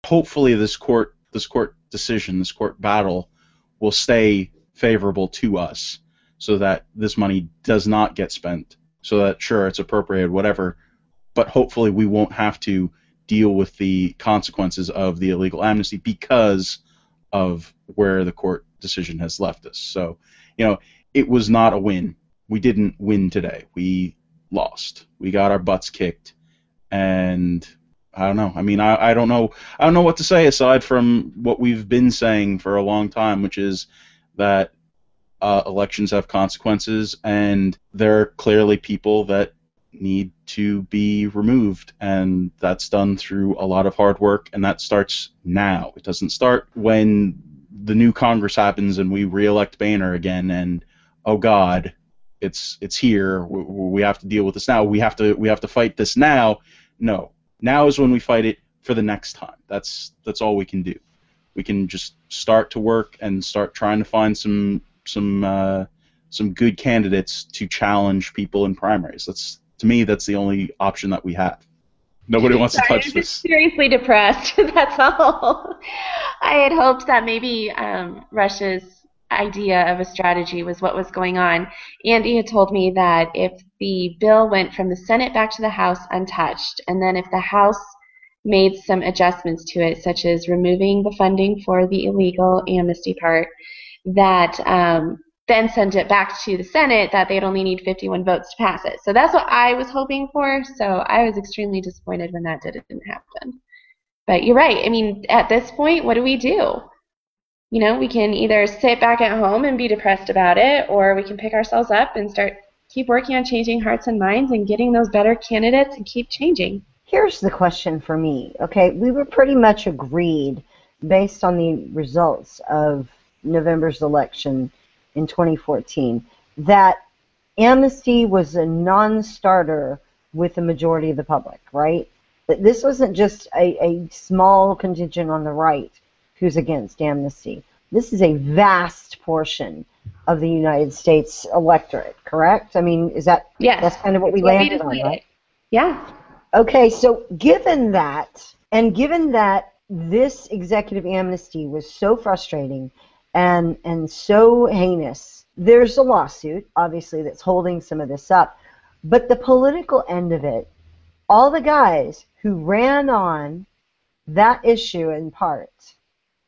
hopefully this court decision, this court battle, will stay favorable to us, so that this money does not get spent. So that, sure, it's appropriated, whatever, but hopefully we won't have to deal with the consequences of the illegal amnesty because of where the court decision has left us. So, it was not a win. We didn't win today. We lost. We got our butts kicked, and I don't know. I mean, I don't know. I don't know what to say aside from what we've been saying for a long time, which is that elections have consequences, and there are clearly people that need to be removed, and that's done through a lot of hard work, and that starts now. It doesn't start when the new Congress happens and we re-elect Boehner again, and oh God, it's here. We have to deal with this now. We have to fight this now. No, now is when we fight it for the next time. That's all we can do. We can just start to work and start trying to find some good candidates to challenge people in primaries. To me, that's the only option that we have. Nobody wants to touch this. I'm seriously depressed. That's all. I had hoped that maybe Rush's idea of a strategy was what was going on. Andy had told me that if the bill went from the Senate back to the House untouched, and then if the House made some adjustments to it, such as removing the funding for the illegal amnesty part, that then send it back to the Senate, that they'd only need 51 votes to pass it. So that's what I was hoping for, so I was extremely disappointed when that didn't happen. But you're right. I mean, at this point, what do? We can either sit back at home and be depressed about it, or we can pick ourselves up and keep working on changing hearts and minds and getting those better candidates and keep changing. Here's the question for me. Okay, we were pretty much agreed, based on the results of November's election in 2014, that amnesty was a non-starter with the majority of the public, right? That this wasn't just a small contingent on the right who's against amnesty. This is a vast portion of the United States electorate, correct? I mean, yes, that's kind of what we landed on, right? Yeah. Okay, so given that, and given that this executive amnesty was so frustrating and so heinous, there's a lawsuit, obviously, that's holding some of this up. But the political end of it, all the guys who ran on that issue in part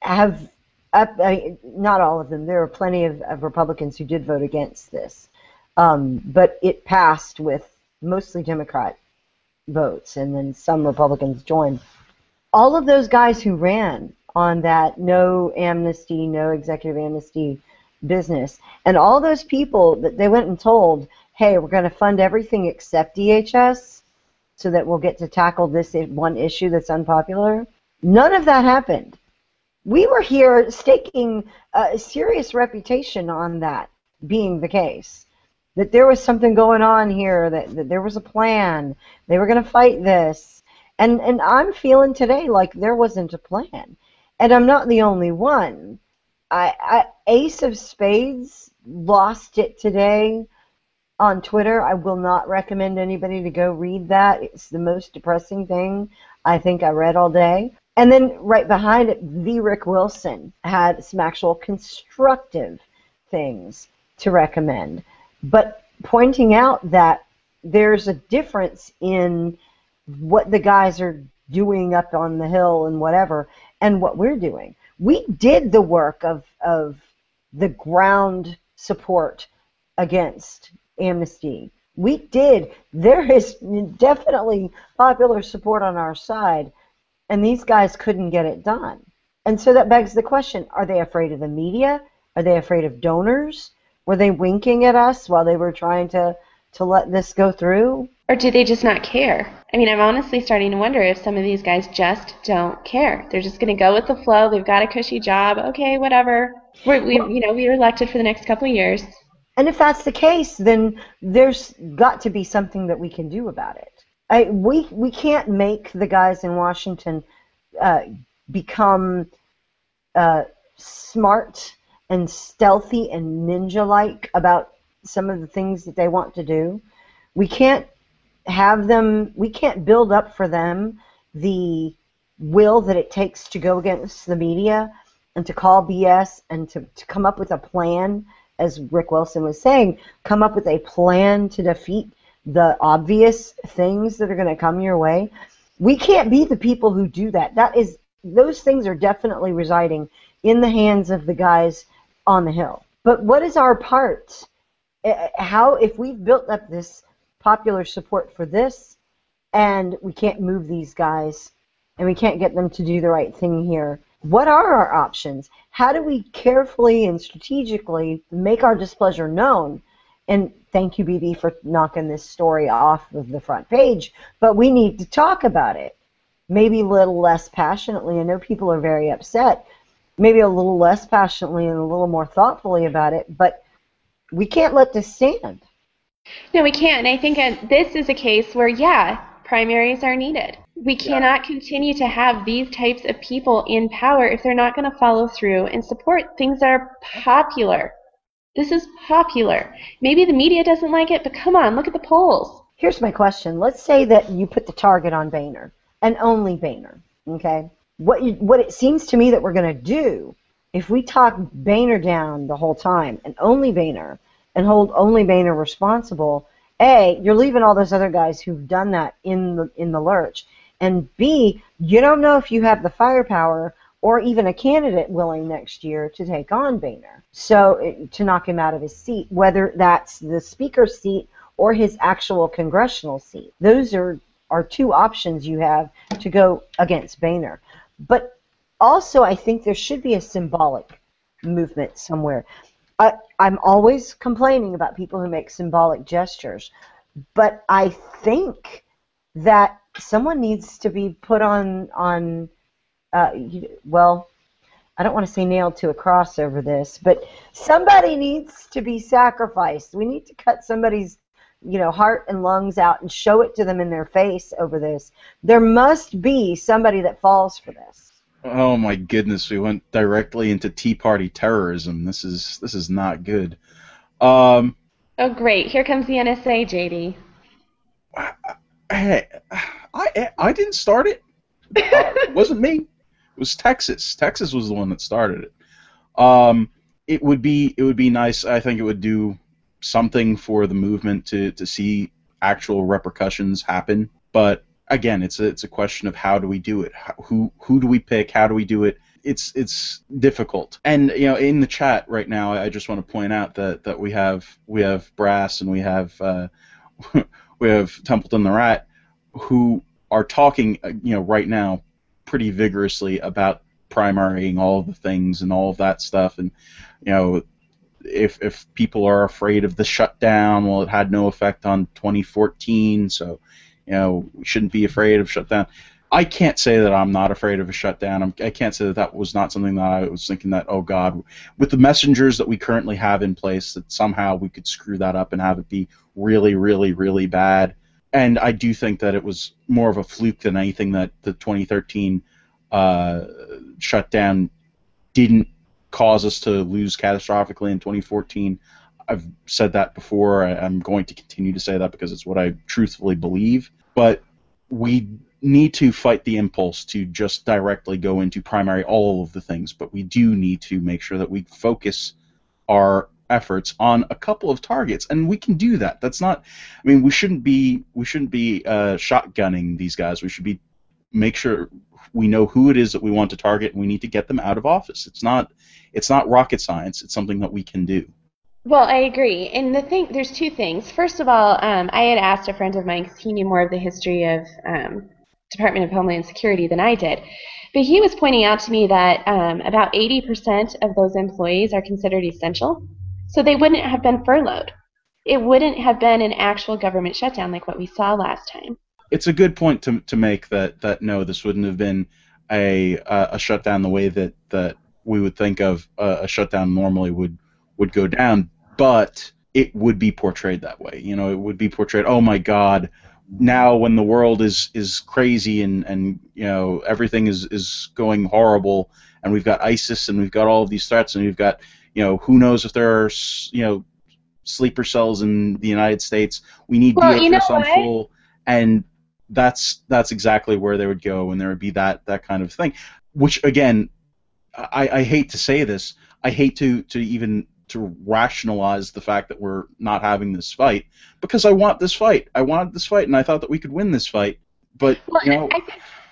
have, not all of them, there are plenty of Republicans who did vote against this, but it passed with mostly Democrat votes, and then some Republicans joined. All of those guys who ran on that no amnesty, no executive amnesty business, and all those people that they went and told, hey, we're going to fund everything except DHS so that we'll get to tackle this one issue that's unpopular, none of that happened. We were here staking a serious reputation on that being the case, that there was something going on here, that there was a plan, they were going to fight this, and I'm feeling today like there wasn't a plan. And I'm not the only one. Ace of Spades lost it today on Twitter. I will not recommend anybody to go read that. It's the most depressing thing I think I read all day. And then right behind it, V. Rick Wilson had some actual constructive things to recommend, but pointing out that there's a difference in what the guys are doing up on the Hill and whatever, and what we're doing. We did the work of the ground support against amnesty. We did. There is definitely popular support on our side, and these guys couldn't get it done. And so that begs the question, are they afraid of the media? Are they afraid of donors? Were they winking at us while they were trying to let this go through? Or do they just not care? I mean, I'm honestly starting to wonder if some of these guys just don't care. They're just going to go with the flow. They've got a cushy job. Okay, whatever. We were elected for the next couple of years. And if that's the case, then there's got to be something that we can do about it. We can't make the guys in Washington become smart and stealthy and ninja-like about some of the things that they want to do. We can't build up for them the will that it takes to go against the media and to call BS and to come up with a plan, as Rick Wilson was saying, come up with a plan to defeat the obvious things that are going to come your way. We can't be the people who do that. Those things are definitely residing in the hands of the guys on the Hill. But what is our part? How, if we've built up this popular support for this and we can't move these guys and we can't get them to do the right thing here, what are our options? How do we carefully and strategically make our displeasure known? And thank you, BB, for knocking this story off of the front page, but we need to talk about it. Maybe a little less passionately. I know people are very upset. Maybe a little less passionately and a little more thoughtfully about it, but we can't let this stand. No, we can't. And I think this is a case where, yeah, primaries are needed. We cannot continue to have these types of people in power if they're not going to follow through and support things that are popular. This is popular. Maybe the media doesn't like it, but come on, look at the polls. Here's my question. Let's say that you put the target on Boehner, and only Boehner, okay? What it seems to me that we're going to do, if we talk Boehner down the whole time, and only Boehner, and hold only Boehner responsible, A, you're leaving all those other guys who've done that in the lurch, and B, you don't know if you have the firepower or even a candidate willing next year to take on Boehner, so to knock him out of his seat, whether that's the speaker's seat or his actual congressional seat. Those are two options you have to go against Boehner. But also, I think there should be a symbolic movement somewhere. I'm always complaining about people who make symbolic gestures, but I think that someone needs to be put on well, I don't want to say nailed to a cross over this, but somebody needs to be sacrificed. We need to cut somebody's heart and lungs out and show it to them in their face over this. There must be somebody that falls for this. Oh my goodness, we went directly into Tea Party terrorism. This is not good. Oh great, here comes the NSA, JD. Hey, I didn't start it. It wasn't me. It was Texas. Texas was the one that started it. It would be nice. I think it would do something for the movement to see actual repercussions happen. But again, it's a question of how do we do it? Who do we pick? How do we do it? It's difficult. And in the chat right now, I just want to point out that we have Brass and we have Templeton the Rat, who are talking right now pretty vigorously about primarying all of the things and all of that stuff. And if people are afraid of the shutdown, well, it had no effect on 2014, so we shouldn't be afraid of shutdown. I can't say that I'm not afraid of a shutdown. I can't say that was not something that I was thinking that, oh God, with the messengers that we currently have in place, that somehow we could screw that up and have it be really, really, really bad. And I do think that it was more of a fluke than anything that the 2013 shutdown didn't cause us to lose catastrophically in 2014. I've said that before. I'm going to continue to say that because it's what I truthfully believe. But we need to fight the impulse to just directly go into primary all of the things. But we do need to make sure that we focus our efforts on a couple of targets, and we can do that. That's not. I mean, we shouldn't be shotgunning these guys. We should make sure we know who it is that we want to target, and we need to get them out of office. It's not rocket science. It's something that we can do. Well, I agree. And there's two things. First of all, I had asked a friend of mine, because he knew more of the history of Department of Homeland Security than I did. But he was pointing out to me that about 80% of those employees are considered essential. So they wouldn't have been furloughed. It wouldn't have been an actual government shutdown like what we saw last time. It's a good point to make that no, this wouldn't have been a shutdown the way that we would think of a shutdown normally would go down, but it would be portrayed that way. It would be portrayed, oh my God, now when the world is crazy and everything is going horrible, and we've got ISIS and we've got all of these threats, and we've got who knows if there are sleeper cells in the United States. We need DHS on full, and that's exactly where they would go, and there would be that kind of thing. Which again, I hate to say this, I hate to even to rationalize the fact that we're not having this fight, because I want this fight. I wanted this fight, and I thought that we could win this fight. But well, you know,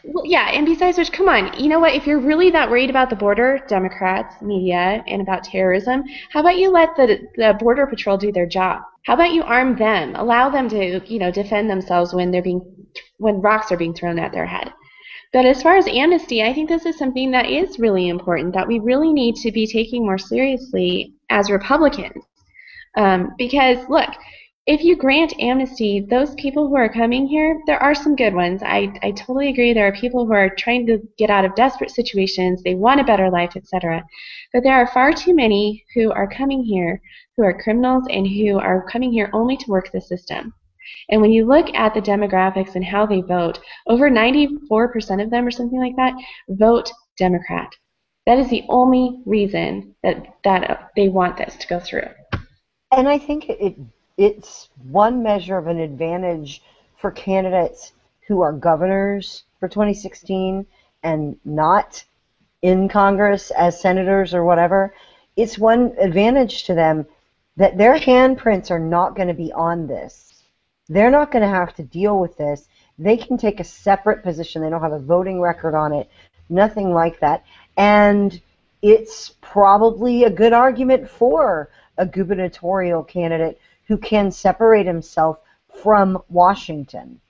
well, yeah, and besides which, come on, you know what? If you're really that worried about the border, Democrats, media, and about terrorism, how about you let the Border Patrol do their job? How about you arm them, allow them to, defend themselves when rocks are being thrown at their head? But as far as amnesty, I think this is something that is really important, that we really need to be taking more seriously as Republicans. Because, look, if you grant amnesty, those people who are coming here, there are some good ones. I totally agree. There are people who are trying to get out of desperate situations. They want a better life, etc. But there are far too many who are coming here who are criminals and who are coming here only to work the system. And when you look at the demographics and how they vote, over 94% of them or something like that vote Democrat. That is the only reason that they want this to go through. And I think it's one measure of an advantage for candidates who are governors for 2016 and not in Congress as senators or whatever. It's one advantage to them that their handprints are not going to be on this. They're not going to have to deal with this. They can take a separate position. They don't have a voting record on it, nothing like that. And it's probably a good argument for a gubernatorial candidate who can separate himself from Washington.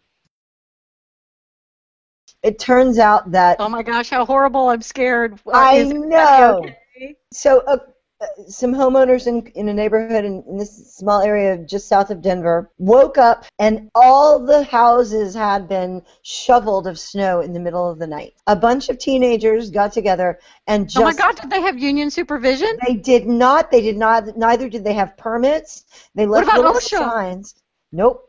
It turns out that... Oh my gosh, how horrible, I'm scared. I know. Okay? So some homeowners in a neighborhood in this small area just south of Denver woke up and all the houses had been shoveled of snow in the middle of the night. A bunch of teenagers got together and just... Oh my God, did they have union supervision? They did not. Neither did they have permits. They left what about little OSHA? signs. Nope.